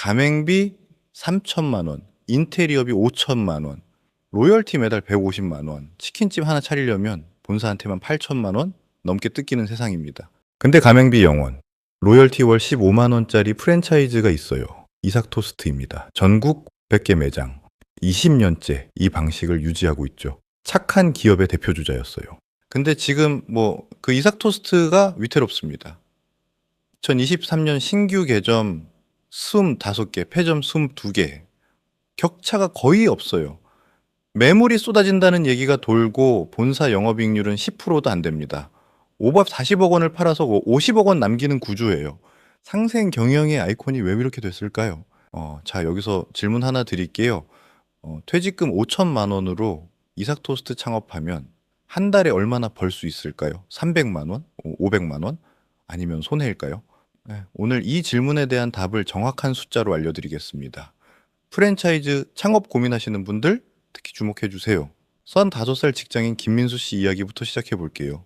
가맹비 3천만 원, 인테리어비 5천만 원, 로열티 매달 150만 원, 치킨집 하나 차리려면 본사한테만 8천만 원 넘게 뜯기는 세상입니다. 근데 가맹비 0원, 로열티 월 15만 원짜리 프랜차이즈가 있어요. 이삭토스트입니다. 전국 100개 매장, 20년째 이 방식을 유지하고 있죠. 착한 기업의 대표주자였어요. 근데 지금 그 이삭토스트가 위태롭습니다. 2023년 신규 개점 25개, 폐점 22개, 격차가 거의 없어요. 매물이 쏟아진다는 얘기가 돌고 본사 영업이익률은 10%도 안 됩니다. 오밥 40억 원을 팔아서 50억 원 남기는 구조예요. 상생 경영의 아이콘이 왜 이렇게 됐을까요? 자, 여기서 질문 하나 드릴게요. 퇴직금 5천만 원으로 이삭토스트 창업하면 한 달에 얼마나 벌 수 있을까요? 300만 원? 500만 원? 아니면 손해일까요? 네, 오늘 이 질문에 대한 답을 정확한 숫자로 알려드리겠습니다. 프랜차이즈 창업 고민하시는 분들 특히 주목해 주세요. 35살 직장인 김민수 씨 이야기부터 시작해 볼게요.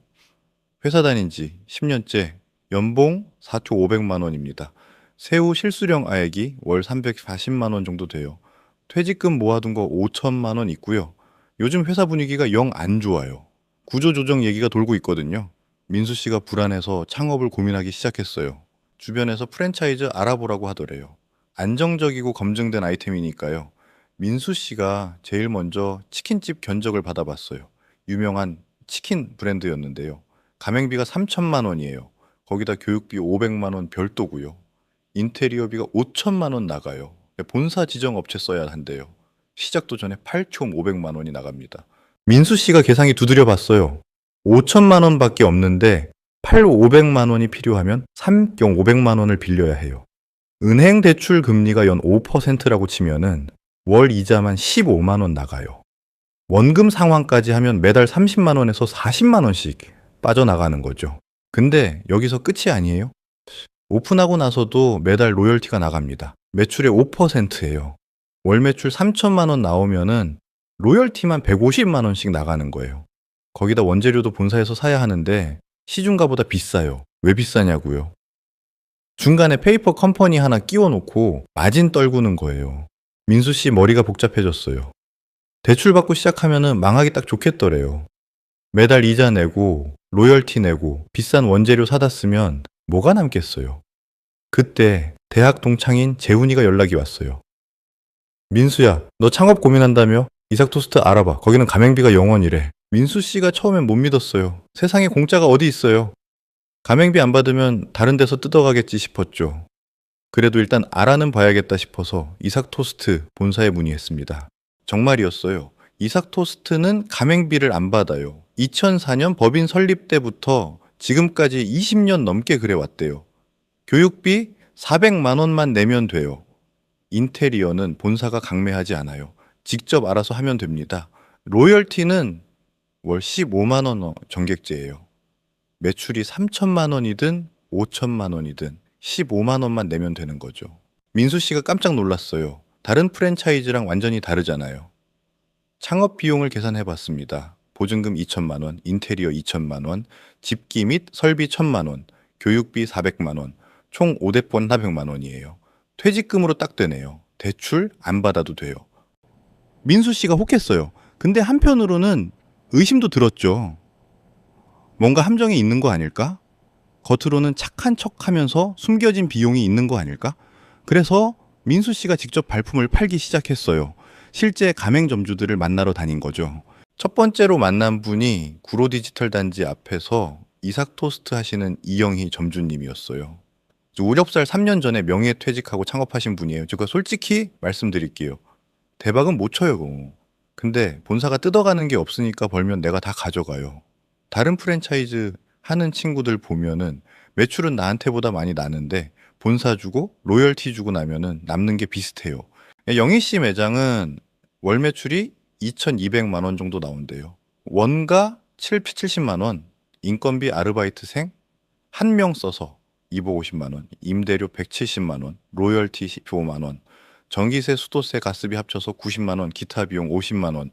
회사 다닌 지 10년째, 연봉 4초 500만 원입니다. 세후 실수령 아액이 월 340만 원 정도 돼요. 퇴직금 모아둔 거 5천만 원 있고요. 요즘 회사 분위기가 영 안 좋아요. 구조조정 얘기가 돌고 있거든요. 민수 씨가 불안해서 창업을 고민하기 시작했어요. 주변에서 프랜차이즈 알아보라고 하더래요. 안정적이고 검증된 아이템이니까요. 민수 씨가 제일 먼저 치킨집 견적을 받아봤어요. 유명한 치킨 브랜드였는데요. 가맹비가 3천만 원이에요. 거기다 교육비 500만 원 별도고요. 인테리어비가 5천만 원 나가요. 본사 지정 업체 써야 한대요. 시작도 전에 8초 500만 원이 나갑니다. 민수 씨가 계산기 두드려 봤어요. 5천만 원밖에 없는데 500만 원이 필요하면 500만 원을 빌려야 해요. 은행 대출 금리가 연 5%라고 치면은 월 이자만 15만 원 나가요. 원금 상환까지 하면 매달 30만 원에서 40만 원씩 빠져나가는 거죠. 근데 여기서 끝이 아니에요. 오픈하고 나서도 매달 로열티가 나갑니다. 매출의 5%예요. 월 매출 3천만 원 나오면은 로열티만 150만 원씩 나가는 거예요. 거기다 원재료도 본사에서 사야 하는데 시중가보다 비싸요. 왜 비싸냐고요. 중간에 페이퍼 컴퍼니 하나 끼워놓고 마진 떨구는 거예요. 민수 씨 머리가 복잡해졌어요. 대출 받고 시작하면은 망하기 딱 좋겠더래요. 매달 이자 내고 로열티 내고 비싼 원재료 사다 쓰면 뭐가 남겠어요. 그때 대학 동창인 재훈이가 연락이 왔어요. 민수야, 너 창업 고민한다며? 이삭토스트 알아봐. 거기는 가맹비가 0원이래. 민수 씨가 처음엔 못 믿었어요. 세상에 공짜가 어디 있어요. 가맹비 안 받으면 다른 데서 뜯어가겠지 싶었죠. 그래도 일단 알아는 봐야겠다 싶어서 이삭토스트 본사에 문의했습니다. 정말이었어요. 이삭토스트는 가맹비를 안 받아요. 2004년 법인 설립 때부터 지금까지 20년 넘게 그래 왔대요. 교육비 400만 원만 내면 돼요. 인테리어는 본사가 강매하지 않아요. 직접 알아서 하면 됩니다. 로열티는 월 15만 원 정객제예요. 매출이 3천만 원이든 5천만 원이든 15만 원만 내면 되는 거죠. 민수 씨가 깜짝 놀랐어요. 다른 프랜차이즈랑 완전히 다르잖아요. 창업 비용을 계산해 봤습니다. 보증금 2천만 원, 인테리어 2천만 원, 집기 및 설비 1천만 원, 교육비 400만 원, 총 5대본 400만 원이에요. 퇴직금으로 딱 되네요. 대출 안 받아도 돼요. 민수 씨가 혹했어요. 근데 한편으로는 의심도 들었죠. 뭔가 함정이 있는 거 아닐까? 겉으로는 착한 척 하면서 숨겨진 비용이 있는 거 아닐까? 그래서 민수 씨가 직접 발품을 팔기 시작했어요. 실제 가맹점주들을 만나러 다닌 거죠. 첫 번째로 만난 분이 구로 디지털 단지 앞에서 이삭토스트 하시는 이영희 점주님이었어요. 우렵살 3년 전에 명예퇴직하고 창업하신 분이에요. 제가 솔직히 말씀드릴게요. 대박은 못 쳐요. 근데 본사가 뜯어가는 게 없으니까 벌면 내가 다 가져가요. 다른 프랜차이즈 하는 친구들 보면은 매출은 나한테보다 많이 나는데 본사 주고 로열티 주고 나면은 남는 게 비슷해요. 영희 씨 매장은 월 매출이 2,200만 원 정도 나온대요. 원가 70만 원, 인건비 아르바이트생 한 명 써서 250만 원, 임대료 170만 원, 로열티 15만 원, 전기세, 수도세, 가스비 합쳐서 90만 원, 기타 비용 50만 원,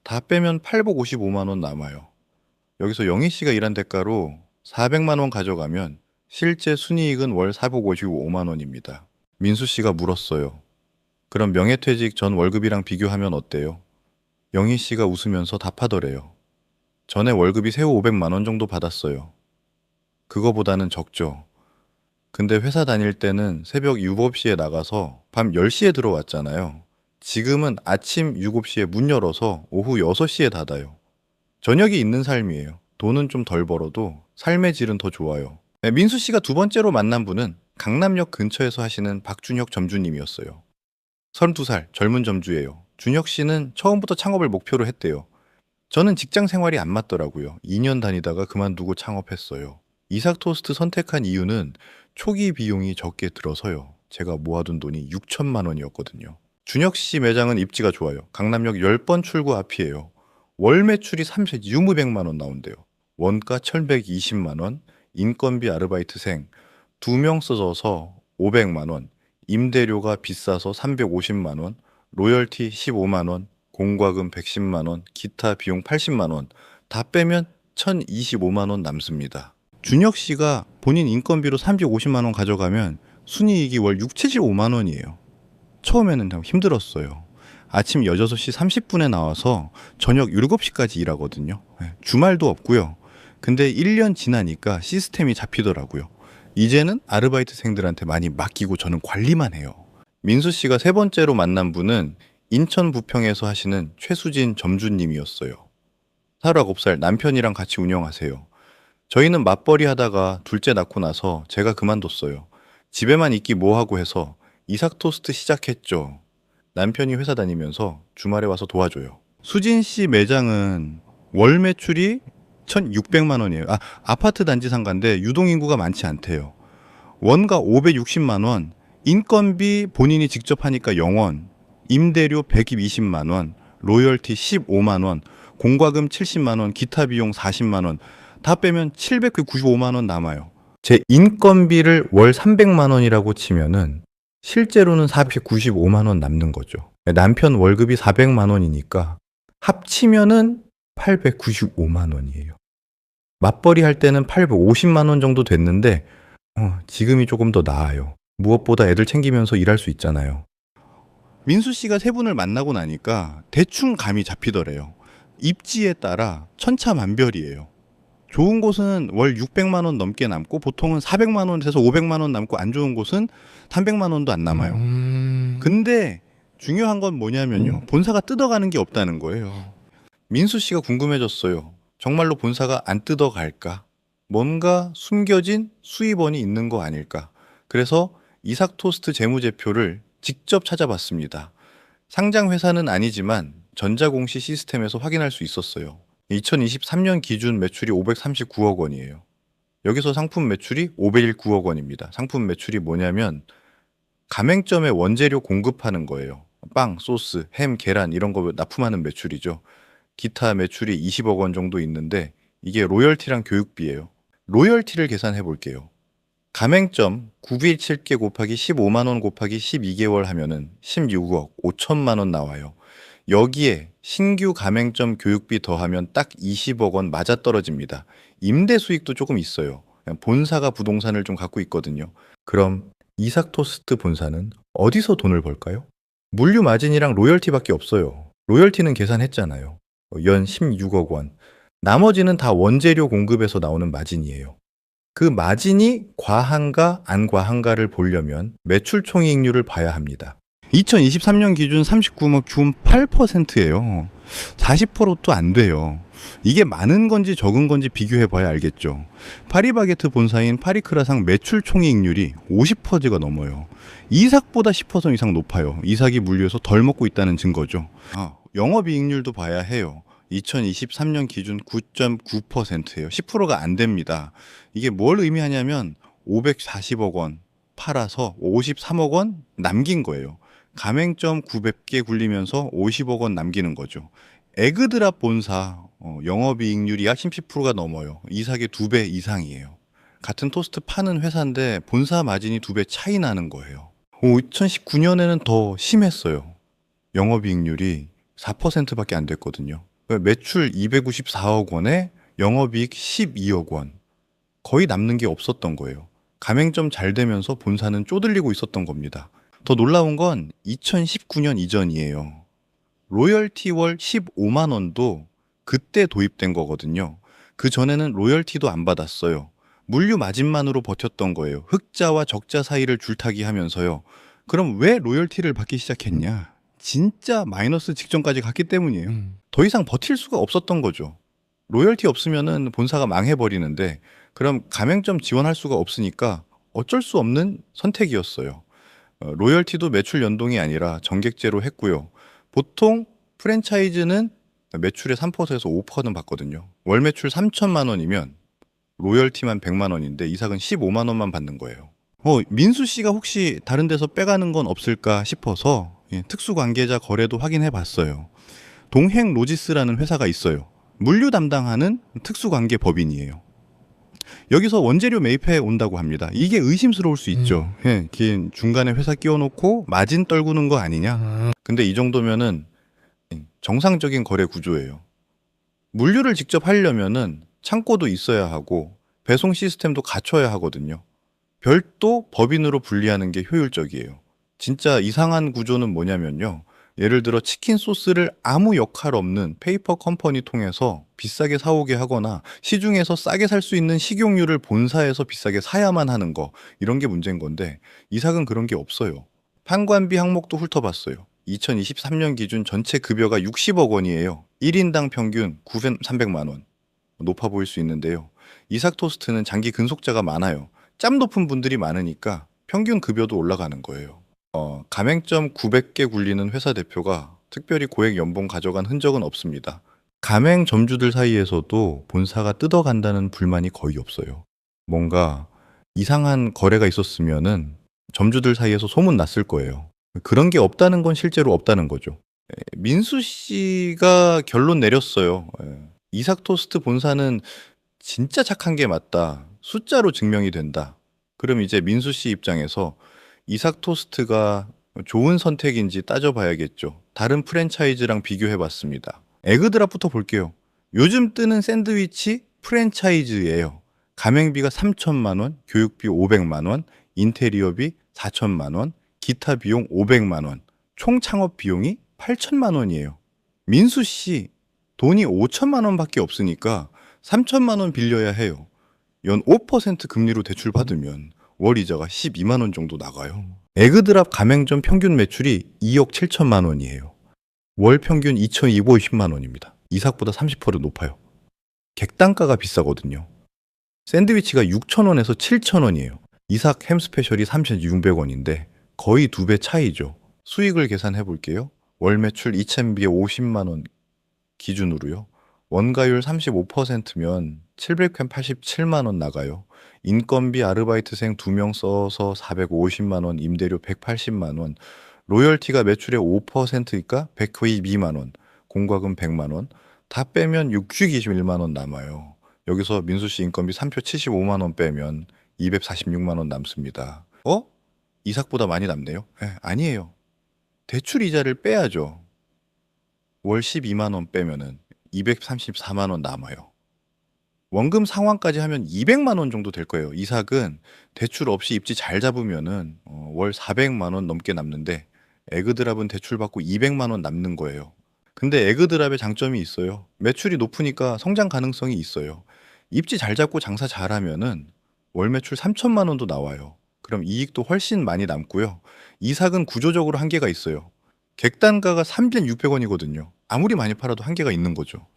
다 빼면 855만 원 남아요. 여기서 영희 씨가 일한 대가로 400만 원 가져가면 실제 순이익은 월 455만 원입니다. 민수 씨가 물었어요. 그럼 명예퇴직 전 월급이랑 비교하면 어때요? 영희 씨가 웃으면서 답하더래요. 전에 월급이 새우 500만 원 정도 받았어요. 그거보다는 적죠. 근데 회사 다닐 때는 새벽 7시에 나가서 밤 10시에 들어왔잖아요. 지금은 아침 7시에 문 열어서 오후 6시에 닫아요. 저녁이 있는 삶이에요. 돈은 좀 덜 벌어도 삶의 질은 더 좋아요. 네, 민수 씨가 두 번째로 만난 분은 강남역 근처에서 하시는 박준혁 점주님이었어요. 32살 젊은 점주예요. 준혁 씨는 처음부터 창업을 목표로 했대요. 저는 직장 생활이 안 맞더라고요. 2년 다니다가 그만두고 창업했어요. 이삭 토스트 선택한 이유는 초기 비용이 적게 들어서요. 제가 모아둔 돈이 6천만 원이었거든요. 준혁 씨 매장은 입지가 좋아요. 강남역 10번 출구 앞이에요. 월 매출이 3,600만 원 나온대요. 원가 1,120만 원, 인건비 아르바이트생 2명 써줘서 500만 원, 임대료가 비싸서 350만 원, 로열티 15만 원, 공과금 110만 원, 기타 비용 80만 원, 다 빼면 1,025만 원 남습니다. 준혁 씨가 본인 인건비로 350만 원 가져가면 순이익이 월 6, 75만 원이에요. 처음에는 참 힘들었어요. 아침 6시 30분에 나와서 저녁 7시까지 일하거든요. 주말도 없고요. 근데 1년 지나니까 시스템이 잡히더라고요. 이제는 아르바이트생들한테 많이 맡기고 저는 관리만 해요. 민수 씨가 세 번째로 만난 분은 인천 부평에서 하시는 최수진 점주님이었어요. 39살 남편이랑 같이 운영하세요. 저희는 맞벌이 하다가 둘째 낳고 나서 제가 그만뒀어요. 집에만 있기 뭐하고 해서 이삭 토스트 시작했죠. 남편이 회사 다니면서 주말에 와서 도와줘요. 수진 씨 매장은 월 매출이 1,600만 원이에요. 아파트 단지 상가인데 유동인구가 많지 않대요. 원가 560만 원, 인건비 본인이 직접 하니까 0원, 임대료 120만 원, 로열티 15만 원, 공과금 70만 원, 기타 비용 40만 원, 다 빼면 795만 원 남아요. 제 인건비를 월 300만 원이라고 치면은 실제로는 495만 원 남는 거죠. 남편 월급이 400만 원이니까 합치면은 895만 원이에요. 맞벌이 할 때는 850만 원 정도 됐는데 지금이 조금 더 나아요. 무엇보다 애들 챙기면서 일할 수 있잖아요. 민수 씨가 세 분을 만나고 나니까 대충 감이 잡히더래요. 입지에 따라 천차만별이에요. 좋은 곳은 월 600만 원 넘게 남고 보통은 400만 원에서 500만 원 남고 안 좋은 곳은 300만 원도 안 남아요. 근데 중요한 건 뭐냐면요. 본사가 뜯어가는 게 없다는 거예요. 민수 씨가 궁금해졌어요. 정말로 본사가 안 뜯어갈까? 뭔가 숨겨진 수입원이 있는 거 아닐까? 그래서 이삭 토스트 재무제표를 직접 찾아봤습니다. 상장 회사는 아니지만 전자공시 시스템에서 확인할 수 있었어요. 2023년 기준 매출이 539억 원이에요. 여기서 상품 매출이 509억 원입니다. 상품 매출이 뭐냐면 가맹점에 원재료 공급하는 거예요. 빵, 소스, 햄, 계란 이런 거 납품하는 매출이죠. 기타 매출이 20억 원 정도 있는데 이게 로열티랑 교육비예요. 로열티를 계산해 볼게요. 가맹점 917개 곱하기 15만 원 곱하기 12개월 하면은 16억 5천만 원 나와요. 여기에 신규 가맹점 교육비 더하면 딱 20억 원 맞아떨어집니다. 임대 수익도 조금 있어요. 본사가 부동산을 좀 갖고 있거든요. 그럼 이삭 토스트 본사는 어디서 돈을 벌까요? 물류 마진이랑 로열티밖에 없어요. 로열티는 계산했잖아요. 연 16억 원. 나머지는 다 원재료 공급에서 나오는 마진이에요. 그 마진이 과한가 안 과한가를 보려면 매출 총이익률을 봐야 합니다. 2023년 기준 39억 준 8%예요. 40%도 안 돼요. 이게 많은 건지 적은 건지 비교해 봐야 알겠죠. 파리바게트 본사인 파리크라상 매출 총이익률이 50%가 넘어요. 이삭보다 10% 이상 높아요. 이삭이 물류에서 덜 먹고 있다는 증거죠. 영업이익률도 봐야 해요. 2023년 기준 9.9%예요. 10%가 안 됩니다. 이게 뭘 의미하냐면 540억 원 팔아서 53억 원 남긴 거예요. 가맹점 900개 굴리면서 50억 원 남기는 거죠. 에그드랍 본사 영업이익률이 약 30%가 넘어요. 이삭의 2배 이상이에요. 같은 토스트 파는 회사인데 본사 마진이 2배 차이 나는 거예요. 2019년에는 더 심했어요. 영업이익률이 4%밖에 안 됐거든요. 매출 294억 원에 영업이익 12억 원. 거의 남는 게 없었던 거예요. 가맹점 잘 되면서 본사는 쪼들리고 있었던 겁니다. 더 놀라운 건 2019년 이전이에요. 로열티 월 15만 원도 그때 도입된 거거든요. 그 전에는 로열티도 안 받았어요. 물류 마진만으로 버텼던 거예요. 흑자와 적자 사이를 줄타기 하면서요. 그럼 왜 로열티를 받기 시작했냐? 진짜 마이너스 직전까지 갔기 때문이에요. 더 이상 버틸 수가 없었던 거죠. 로열티 없으면은 본사가 망해버리는데, 그럼 가맹점 지원할 수가 없으니까 어쩔 수 없는 선택이었어요. 로열티도 매출 연동이 아니라 정객제로 했고요. 보통 프랜차이즈는 매출의 3%에서 5%는 받거든요. 월 매출 3천만 원이면 로열티만 100만 원인데 이삭은 15만 원만 받는 거예요. 민수 씨가 혹시 다른 데서 빼가는 건 없을까 싶어서 특수관계자 거래도 확인해 봤어요. 동행로지스라는 회사가 있어요. 물류 담당하는 특수관계 법인이에요. 여기서 원재료 매입해 온다고 합니다. 이게 의심스러울 수 있죠. 긴 중간에 회사 끼워놓고 마진 떨구는 거 아니냐. 근데 이 정도면은 정상적인 거래 구조예요. 물류를 직접 하려면은 창고도 있어야 하고 배송 시스템도 갖춰야 하거든요. 별도 법인으로 분리하는 게 효율적이에요. 진짜 이상한 구조는 뭐냐면요. 예를 들어 치킨 소스를 아무 역할 없는 페이퍼 컴퍼니 통해서 비싸게 사오게 하거나 시중에서 싸게 살 수 있는 식용유를 본사에서 비싸게 사야만 하는 거, 이런 게 문제인 건데 이삭은 그런 게 없어요. 판관비 항목도 훑어봤어요. 2023년 기준 전체 급여가 60억 원이에요. 1인당 평균 9,300만 원. 높아 보일 수 있는데요. 이삭 토스트는 장기 근속자가 많아요. 짬 높은 분들이 많으니까 평균 급여도 올라가는 거예요. 가맹점 900개 굴리는 회사 대표가 특별히 고액 연봉 가져간 흔적은 없습니다. 가맹 점주들 사이에서도 본사가 뜯어간다는 불만이 거의 없어요. 뭔가 이상한 거래가 있었으면은 점주들 사이에서 소문 났을 거예요. 그런 게 없다는 건 실제로 없다는 거죠. 민수 씨가 결론 내렸어요. 이삭 토스트 본사는 진짜 착한 게 맞다. 숫자로 증명이 된다. 그럼 이제 민수 씨 입장에서 이삭 토스트가 좋은 선택인지 따져봐야겠죠. 다른 프랜차이즈랑 비교해봤습니다. 에그드랍부터 볼게요. 요즘 뜨는 샌드위치 프랜차이즈예요. 가맹비가 3천만 원, 교육비 500만 원, 인테리어비 4천만 원, 기타 비용 500만 원, 총 창업 비용이 8천만 원이에요. 민수 씨 돈이 5천만 원밖에 없으니까 3천만 원 빌려야 해요. 연 5% 금리로 대출 받으면 월 이자가 12만 원 정도 나가요. 에그드랍 가맹점 평균 매출이 2억 7천만 원이에요. 월 평균 2,250만 원입니다. 이삭보다 30% 높아요. 객단가가 비싸거든요. 샌드위치가 6,000원에서 7,000원이에요. 이삭 햄 스페셜이 3,600원인데 거의 2배 차이죠. 수익을 계산해 볼게요. 월 매출 2,000비에 50만 원 기준으로요. 원가율 35%면 787만 원 나가요. 인건비 아르바이트생 2명 써서 450만 원, 임대료 180만 원, 로열티가 매출의 5%니까 122만 원, 공과금 100만 원, 다 빼면 621만 원 남아요. 여기서 민수 씨 인건비 3표 75만 원 빼면 246만 원 남습니다. 이삭보다 많이 남네요? 아니에요. 대출 이자를 빼야죠. 월 12만 원 빼면은 234만 원 남아요. 원금 상환까지 하면 200만 원 정도 될 거예요. 이삭은 대출 없이 입지 잘 잡으면은 월 400만 원 넘게 남는데 에그드랍은 대출 받고 200만 원 남는 거예요. 근데 에그드랍의 장점이 있어요. 매출이 높으니까 성장 가능성이 있어요. 입지 잘 잡고 장사 잘하면은 월 매출 3천만 원도 나와요. 그럼 이익도 훨씬 많이 남고요. 이삭은 구조적으로 한계가 있어요. 객단가가 3,600원이거든요. 아무리 많이 팔아도 한계가 있는 거죠.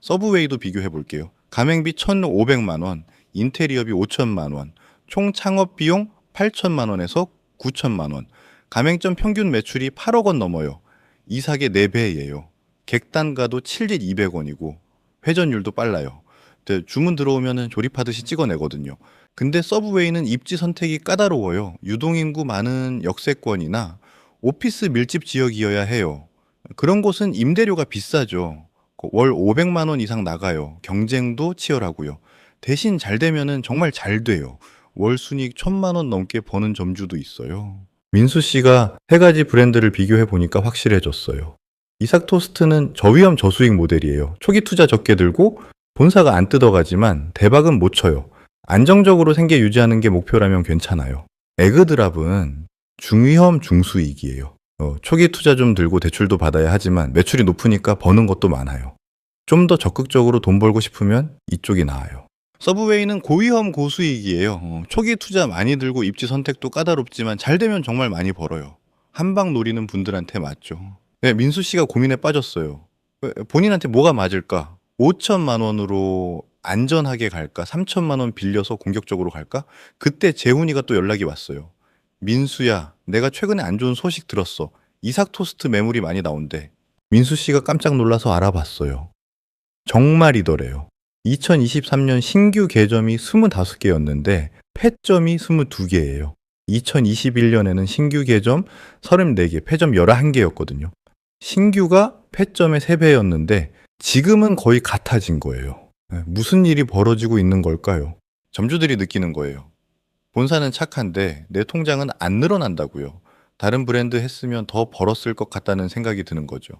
서브웨이도 비교해 볼게요. 가맹비 1,500만 원, 인테리어비 5천만 원, 총 창업 비용 8천만 원에서 9천만 원. 가맹점 평균 매출이 8억 원 넘어요. 이삭의 4배예요. 객단가도 7,200원이고 회전율도 빨라요. 주문 들어오면 조립하듯이 찍어내거든요. 근데 서브웨이는 입지 선택이 까다로워요. 유동인구 많은 역세권이나 오피스 밀집 지역이어야 해요. 그런 곳은 임대료가 비싸죠. 월 500만 원 이상 나가요. 경쟁도 치열하고요. 대신 잘 되면은 정말 잘 돼요. 월 순이익 1,000만 원 넘게 버는 점주도 있어요. 민수 씨가 세 가지 브랜드를 비교해 보니까 확실해졌어요. 이삭 토스트는 저위험 저수익 모델이에요. 초기 투자 적게 들고 본사가 안 뜯어가지만 대박은 못 쳐요. 안정적으로 생계 유지하는 게 목표라면 괜찮아요. 에그드랍은 중위험 중수익이에요. 초기 투자 좀 들고 대출도 받아야 하지만 매출이 높으니까 버는 것도 많아요. 좀 더 적극적으로 돈 벌고 싶으면 이쪽이 나아요. 서브웨이는 고위험 고수익이에요. 초기 투자 많이 들고 입지 선택도 까다롭지만 잘 되면 정말 많이 벌어요. 한방 노리는 분들한테 맞죠. 네, 민수 씨가 고민에 빠졌어요. 본인한테 뭐가 맞을까? 5천만 원으로 안전하게 갈까? 3천만 원 빌려서 공격적으로 갈까? 그때 재훈이가 또 연락이 왔어요. 민수야, 내가 최근에 안 좋은 소식 들었어. 이삭 토스트 매물이 많이 나온대. 민수 씨가 깜짝 놀라서 알아봤어요. 정말이더래요. 2023년 신규 개점이 25개였는데 폐점이 22개예요. 2021년에는 신규 개점 34개, 폐점 11개였거든요. 신규가 폐점의 3배였는데 지금은 거의 같아진 거예요. 무슨 일이 벌어지고 있는 걸까요? 점주들이 느끼는 거예요. 본사는 착한데 내 통장은 안 늘어난다고요. 다른 브랜드 했으면 더 벌었을 것 같다는 생각이 드는 거죠.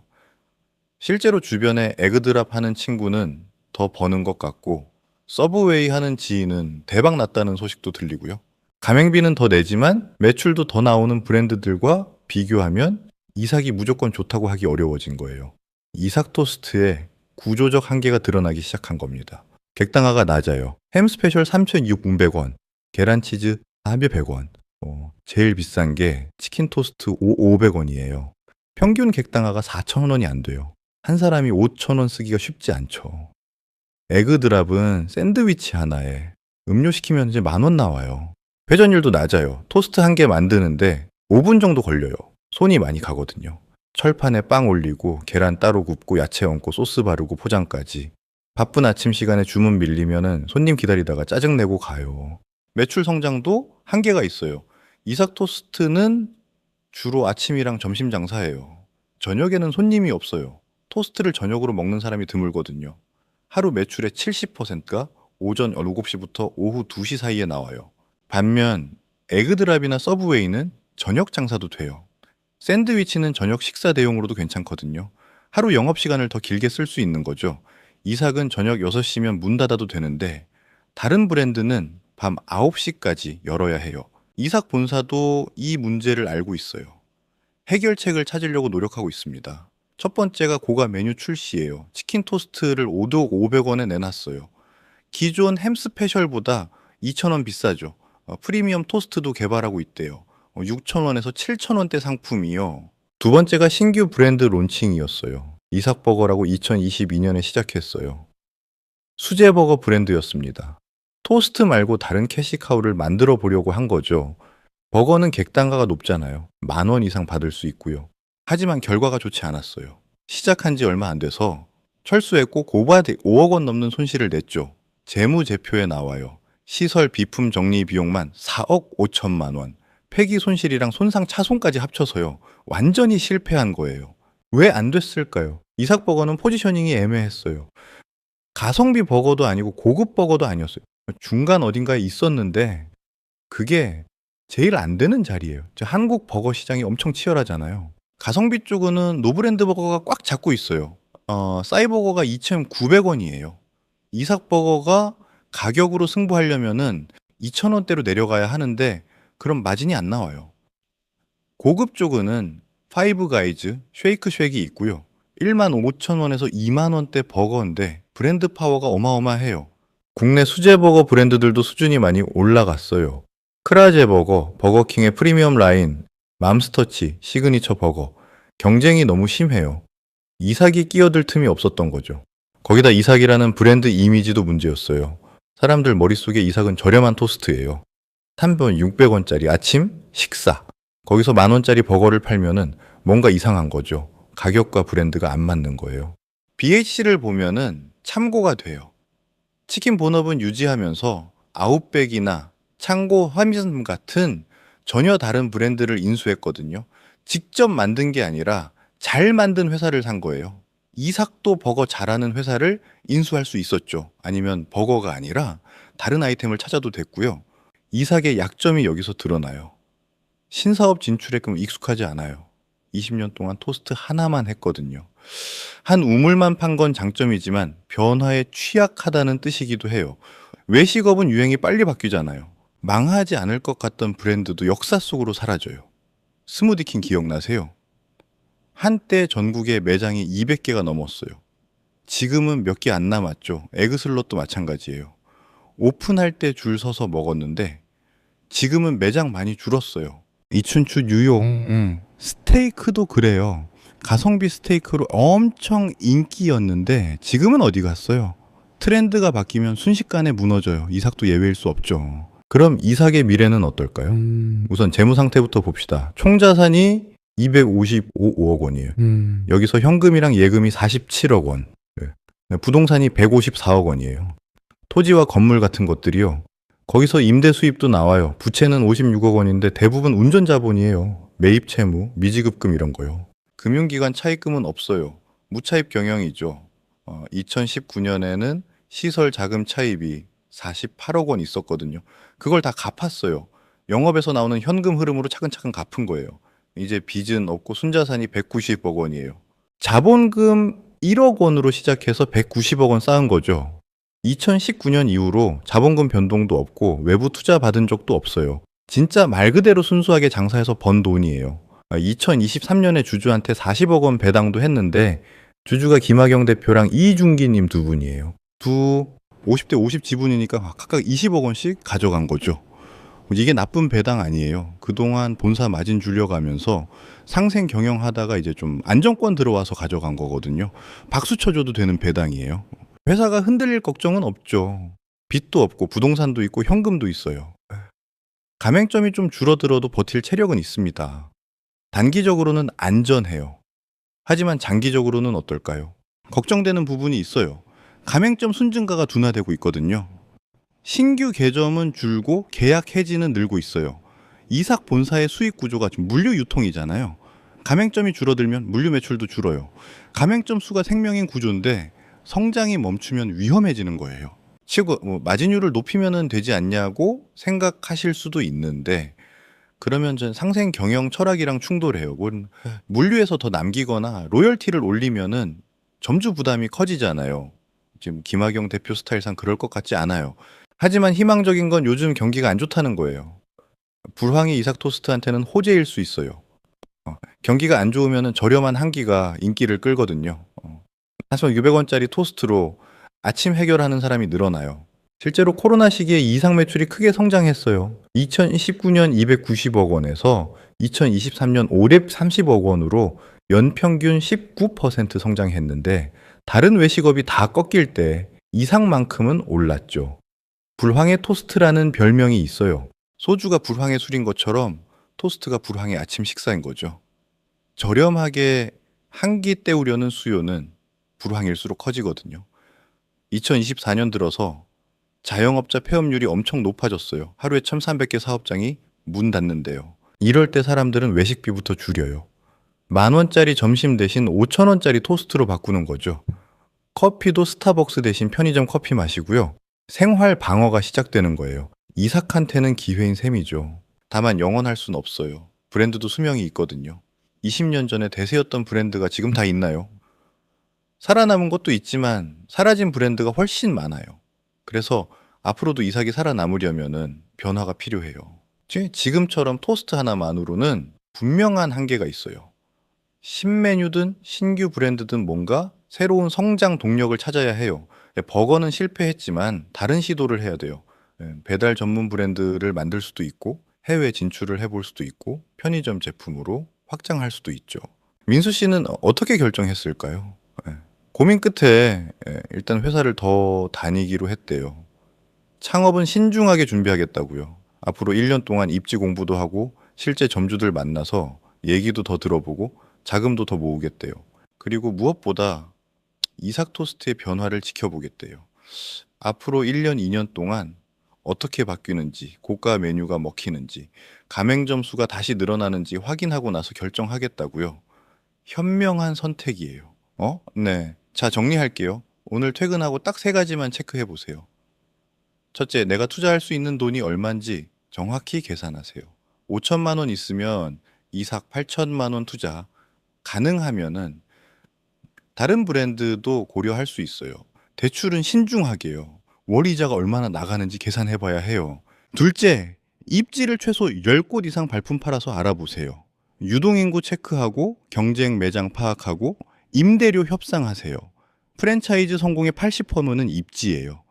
실제로 주변에 에그드랍 하는 친구는 더 버는 것 같고 서브웨이 하는 지인은 대박 났다는 소식도 들리고요. 가맹비는 더 내지만 매출도 더 나오는 브랜드들과 비교하면 이삭이 무조건 좋다고 하기 어려워진 거예요. 이삭 토스트의 구조적 한계가 드러나기 시작한 겁니다. 객단가가 낮아요. 햄 스페셜 3,600원, 계란치즈 400원, 제일 비싼 게 치킨 토스트 500원이에요. 평균 객단가가 4,000원이 안 돼요. 한 사람이 5,000원 쓰기가 쉽지 않죠. 에그드랍은 샌드위치 하나에 음료 시키면 이제 10,000원 나와요. 회전율도 낮아요. 토스트 한 개 만드는데 5분 정도 걸려요. 손이 많이 가거든요. 철판에 빵 올리고 계란 따로 굽고 야채 얹고 소스 바르고 포장까지. 바쁜 아침 시간에 주문 밀리면은 손님 기다리다가 짜증내고 가요. 매출 성장도 한계가 있어요. 이삭 토스트는 주로 아침이랑 점심 장사예요. 저녁에는 손님이 없어요. 토스트를 저녁으로 먹는 사람이 드물거든요. 하루 매출의 70%가 오전 7시부터 오후 2시 사이에 나와요. 반면 에그드랍이나 서브웨이는 저녁 장사도 돼요. 샌드위치는 저녁 식사 대용으로도 괜찮거든요. 하루 영업시간을 더 길게 쓸 수 있는 거죠. 이삭은 저녁 6시면 문 닫아도 되는데 다른 브랜드는 밤 9시까지 열어야 해요. 이삭 본사도 이 문제를 알고 있어요. 해결책을 찾으려고 노력하고 있습니다. 첫 번째가 고가 메뉴 출시예요. 치킨 토스트를 5도 500원에 내놨어요. 기존 햄 스페셜보다 2,000원 비싸죠. 프리미엄 토스트도 개발하고 있대요. 6,000원에서 7,000원대 상품이요. 두 번째가 신규 브랜드 론칭이었어요. 이삭버거라고 2022년에 시작했어요. 수제버거 브랜드였습니다. 토스트 말고 다른 캐시카우를 만들어 보려고 한 거죠. 버거는 객단가가 높잖아요. 10,000원 이상 받을 수 있고요. 하지만 결과가 좋지 않았어요. 시작한 지 얼마 안 돼서 철수했고 고바 5억 원 넘는 손실을 냈죠. 재무제표에 나와요. 시설 비품 정리 비용만 4억 5천만 원. 폐기 손실이랑 손상 차손까지 합쳐서요. 완전히 실패한 거예요. 왜 안 됐을까요? 이삭버거는 포지셔닝이 애매했어요. 가성비 버거도 아니고 고급 버거도 아니었어요. 중간 어딘가에 있었는데 그게 제일 안 되는 자리예요. 한국 버거 시장이 엄청 치열하잖아요. 가성비 쪽은 노브랜드 버거가 꽉 잡고 있어요. 싸이버거가 2,900원이에요. 이삭버거가 가격으로 승부하려면은 2,000원대로 내려가야 하는데 그럼 마진이 안 나와요. 고급 쪽은 파이브 가이즈, 쉐이크 쉑이 있고요. 15,000원에서 20,000원대 버거인데 브랜드 파워가 어마어마해요. 국내 수제버거 브랜드들도 수준이 많이 올라갔어요. 크라제 버거, 버거킹의 프리미엄 라인, 맘스터치, 시그니처 버거. 경쟁이 너무 심해요. 이삭이 끼어들 틈이 없었던 거죠. 거기다 이삭이라는 브랜드 이미지도 문제였어요. 사람들 머릿속에 이삭은 저렴한 토스트예요. 3번 600원짜리 아침 식사. 거기서 10,000원짜리 버거를 팔면은 뭔가 이상한 거죠. 가격과 브랜드가 안 맞는 거예요. BHC를 보면은 참고가 돼요. 치킨 본업은 유지하면서 아웃백이나 창고 화미즘 같은 전혀 다른 브랜드를 인수했거든요. 직접 만든 게 아니라 잘 만든 회사를 산 거예요. 이삭도 버거 잘하는 회사를 인수할 수 있었죠. 아니면 버거가 아니라 다른 아이템을 찾아도 됐고요. 이삭의 약점이 여기서 드러나요. 신사업 진출에 익숙하지 않아요. 20년 동안 토스트 하나만 했거든요. 한 우물만 판 건 장점이지만 변화에 취약하다는 뜻이기도 해요. 외식업은 유행이 빨리 바뀌잖아요. 망하지 않을 것 같던 브랜드도 역사 속으로 사라져요. 스무디킹 기억나세요? 한때 전국에 매장이 200개가 넘었어요. 지금은 몇 개 안 남았죠. 에그슬롯도 마찬가지예요. 오픈할 때 줄 서서 먹었는데 지금은 매장 많이 줄었어요. 이춘추 뉴욕 스테이크도 그래요. 가성비 스테이크로 엄청 인기였는데 지금은 어디 갔어요? 트렌드가 바뀌면 순식간에 무너져요. 이삭도 예외일 수 없죠. 그럼 이삭의 미래는 어떨까요? 우선 재무 상태부터 봅시다. 총 자산이 255억 원이에요. 여기서 현금이랑 예금이 47억 원. 네. 부동산이 154억 원이에요. 토지와 건물 같은 것들이요. 거기서 임대 수입도 나와요. 부채는 56억 원인데 대부분 운전 자본이에요. 매입 채무, 미지급금 이런 거요. 금융기관 차입금은 없어요. 무차입 경영이죠. 2019년에는 시설 자금 차입이 48억 원 있었거든요. 그걸 다 갚았어요. 영업에서 나오는 현금 흐름으로 차근차근 갚은 거예요. 이제 빚은 없고 순자산이 190억 원이에요. 자본금 1억 원으로 시작해서 190억 원 쌓은 거죠. 2019년 이후로 자본금 변동도 없고 외부 투자 받은 적도 없어요. 진짜 말 그대로 순수하게 장사해서 번 돈이에요. 2023년에 주주한테 40억 원 배당도 했는데 주주가 김학영 대표랑 이중기님 두 분이에요. 50대 50 지분이니까 각각 20억 원씩 가져간 거죠. 이게 나쁜 배당 아니에요. 그동안 본사 마진 줄여가면서 상생 경영하다가 이제 좀 안정권 들어와서 가져간 거거든요. 박수 쳐줘도 되는 배당이에요. 회사가 흔들릴 걱정은 없죠. 빚도 없고 부동산도 있고 현금도 있어요. 가맹점이 좀 줄어들어도 버틸 체력은 있습니다. 단기적으로는 안전해요. 하지만 장기적으로는 어떨까요? 걱정되는 부분이 있어요. 가맹점 순증가가 둔화되고 있거든요. 신규 개점은 줄고 계약 해지는 늘고 있어요. 이삭 본사의 수익 구조가 지금 물류 유통이잖아요. 가맹점이 줄어들면 물류 매출도 줄어요. 가맹점 수가 생명인 구조인데 성장이 멈추면 위험해지는 거예요. 마진율을 높이면 되지 않냐고 생각하실 수도 있는데 그러면 전 상생 경영 철학이랑 충돌해요. 물류에서 더 남기거나 로열티를 올리면은 점주 부담이 커지잖아요. 지금 김학영 대표 스타일상 그럴 것 같지 않아요. 하지만 희망적인 건 요즘 경기가 안 좋다는 거예요. 불황이 이삭 토스트한테는 호재일 수 있어요. 경기가 안 좋으면 저렴한 한 끼가 인기를 끌거든요. 하지만 600원짜리 토스트로 아침 해결하는 사람이 늘어나요. 실제로 코로나 시기에 이삭 매출이 크게 성장했어요. 2019년 290억 원에서 2023년 530억 원으로 연평균 19% 성장했는데 다른 외식업이 다 꺾일 때 이삭만큼은 올랐죠. 불황의 토스트라는 별명이 있어요. 소주가 불황의 술인 것처럼 토스트가 불황의 아침 식사인 거죠. 저렴하게 한 끼 때우려는 수요는 불황일수록 커지거든요. 2024년 들어서 자영업자 폐업률이 엄청 높아졌어요. 하루에 1,300개 사업장이 문 닫는데요. 이럴 때 사람들은 외식비부터 줄여요. 10,000원짜리 점심 대신 5,000원짜리 토스트로 바꾸는 거죠. 커피도 스타벅스 대신 편의점 커피 마시고요. 생활 방어가 시작되는 거예요. 이삭한테는 기회인 셈이죠. 다만 영원할 순 없어요. 브랜드도 수명이 있거든요. 20년 전에 대세였던 브랜드가 지금 다 있나요? 살아남은 것도 있지만 사라진 브랜드가 훨씬 많아요. 그래서 앞으로도 이삭이 살아남으려면은 변화가 필요해요. 지금처럼 토스트 하나만으로는 분명한 한계가 있어요. 신메뉴든 신규 브랜드든 뭔가 새로운 성장 동력을 찾아야 해요. 버거는 실패했지만 다른 시도를 해야 돼요. 배달 전문 브랜드를 만들 수도 있고 해외 진출을 해볼 수도 있고 편의점 제품으로 확장할 수도 있죠. 민수 씨는 어떻게 결정했을까요? 고민 끝에 일단 회사를 더 다니기로 했대요. 창업은 신중하게 준비하겠다고요. 앞으로 1년 동안 입지 공부도 하고 실제 점주들 만나서 얘기도 더 들어보고 자금도 더 모으겠대요. 그리고 무엇보다 이삭 토스트의 변화를 지켜보겠대요. 앞으로 1년, 2년 동안 어떻게 바뀌는지, 고가 메뉴가 먹히는지, 가맹점 수가 다시 늘어나는지 확인하고 나서 결정하겠다고요. 현명한 선택이에요. 네. 자, 정리할게요. 오늘 퇴근하고 딱 3가지만 체크해 보세요. 첫째, 내가 투자할 수 있는 돈이 얼마인지 정확히 계산하세요. 5천만 원 있으면 이삭 8천만 원 투자, 가능하면은 다른 브랜드도 고려할 수 있어요. 대출은 신중하게요. 월이자가 얼마나 나가는지 계산해 봐야 해요. 둘째, 입지를 최소 10곳 이상 발품 팔아서 알아보세요. 유동인구 체크하고 경쟁 매장 파악하고 임대료 협상하세요. 프랜차이즈 성공의 80%는 입지예요.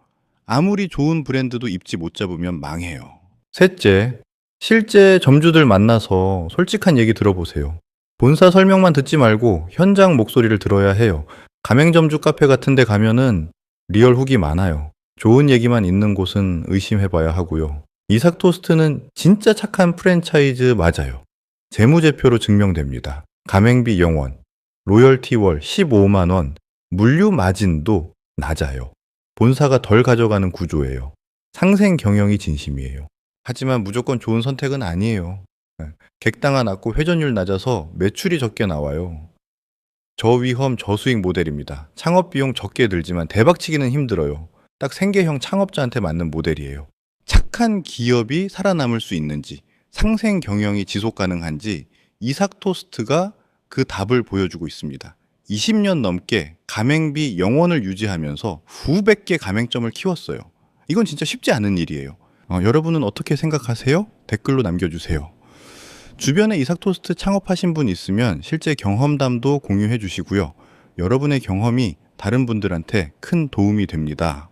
아무리 좋은 브랜드도 입지 못 잡으면 망해요. 셋째, 실제 점주들 만나서 솔직한 얘기 들어보세요. 본사 설명만 듣지 말고 현장 목소리를 들어야 해요. 가맹점주 카페 같은 데 가면은 리얼 후기 많아요. 좋은 얘기만 있는 곳은 의심해봐야 하고요. 이삭 토스트는 진짜 착한 프랜차이즈 맞아요. 재무제표로 증명됩니다. 가맹비 0원, 로열티 월 15만 원, 물류 마진도 낮아요. 본사가 덜 가져가는 구조예요. 상생 경영이 진심이에요. 하지만 무조건 좋은 선택은 아니에요. 객단가 낮고 회전율 낮아서 매출이 적게 나와요. 저위험 저수익 모델입니다. 창업비용 적게 들지만 대박치기는 힘들어요. 딱 생계형 창업자한테 맞는 모델이에요. 착한 기업이 살아남을 수 있는지, 상생 경영이 지속 가능한지 이삭 토스트가 그 답을 보여주고 있습니다. 20년 넘게 가맹비 0원을 유지하면서 수백 개 가맹점을 키웠어요. 이건 진짜 쉽지 않은 일이에요. 여러분은 어떻게 생각하세요? 댓글로 남겨주세요. 주변에 이삭 토스트 창업하신 분 있으면 실제 경험담도 공유해 주시고요. 여러분의 경험이 다른 분들한테 큰 도움이 됩니다.